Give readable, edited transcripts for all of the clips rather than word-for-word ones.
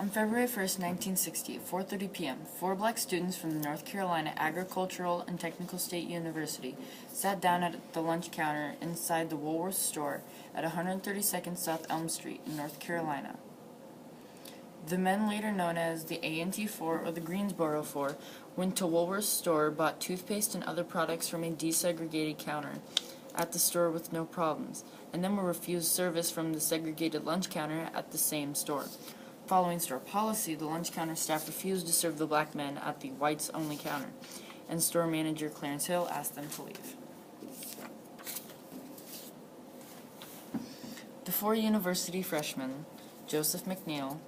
On February 1st, 1960, at 4:30 p.m., four black students from the North Carolina Agricultural and Technical State University sat down at the lunch counter inside the Woolworth store at 132nd South Elm Street in North Carolina. The men, later known as the A&T Four or the Greensboro Four, went to Woolworth's store, bought toothpaste and other products from a desegregated counter at the store with no problems, and then were refused service from the segregated lunch counter at the same store. Following store policy, the lunch counter staff refused to serve the black men at the whites-only counter, and store manager Clarence Hill asked them to leave. The four university freshmen, Joseph McNeil,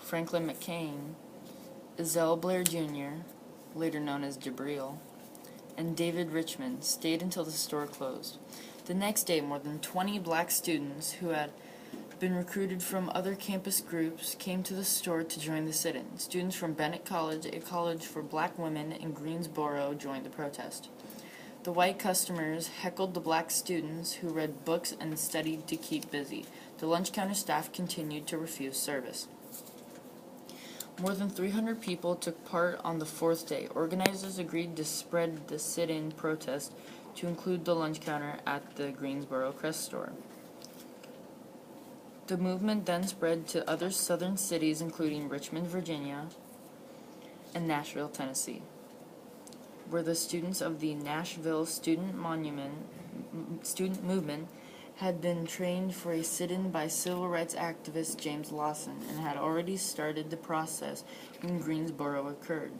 Franklin McCain, Ezell Blair Jr., later known as Jabril, and David Richmond, stayed until the store closed. The next day, more than 20 black students who had been recruited from other campus groups came to the store to join the sit-in. Students from Bennett College, a college for black women in Greensboro, joined the protest. The white customers heckled the black students who read books and studied to keep busy. The lunch counter staff continued to refuse service. More than 300 people took part on the fourth day. Organizers agreed to spread the sit-in protest to include the lunch counter at the Greensboro Crest store. The movement then spread to other southern cities, including Richmond, Virginia, and Nashville, Tennessee, where the students of the Nashville Student Movement had been trained for a sit-in by civil rights activist James Lawson and had already started the process when Greensboro occurred.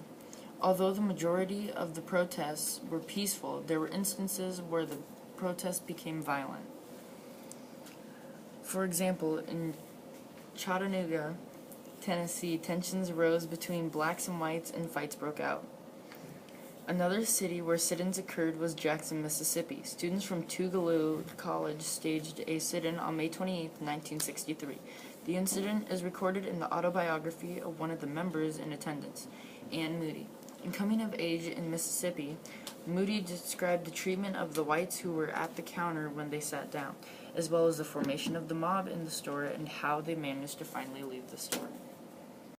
Although the majority of the protests were peaceful, there were instances where the protests became violent. For example, in Chattanooga, Tennessee, tensions rose between blacks and whites and fights broke out. Another city where sit-ins occurred was Jackson, Mississippi. Students from Tougaloo College staged a sit-in on May 28, 1963. The incident is recorded in the autobiography of one of the members in attendance, Ann Moody. In Coming of Age in Mississippi, Moody described the treatment of the whites who were at the counter when they sat down, as well as the formation of the mob in the store and how they managed to finally leave the store.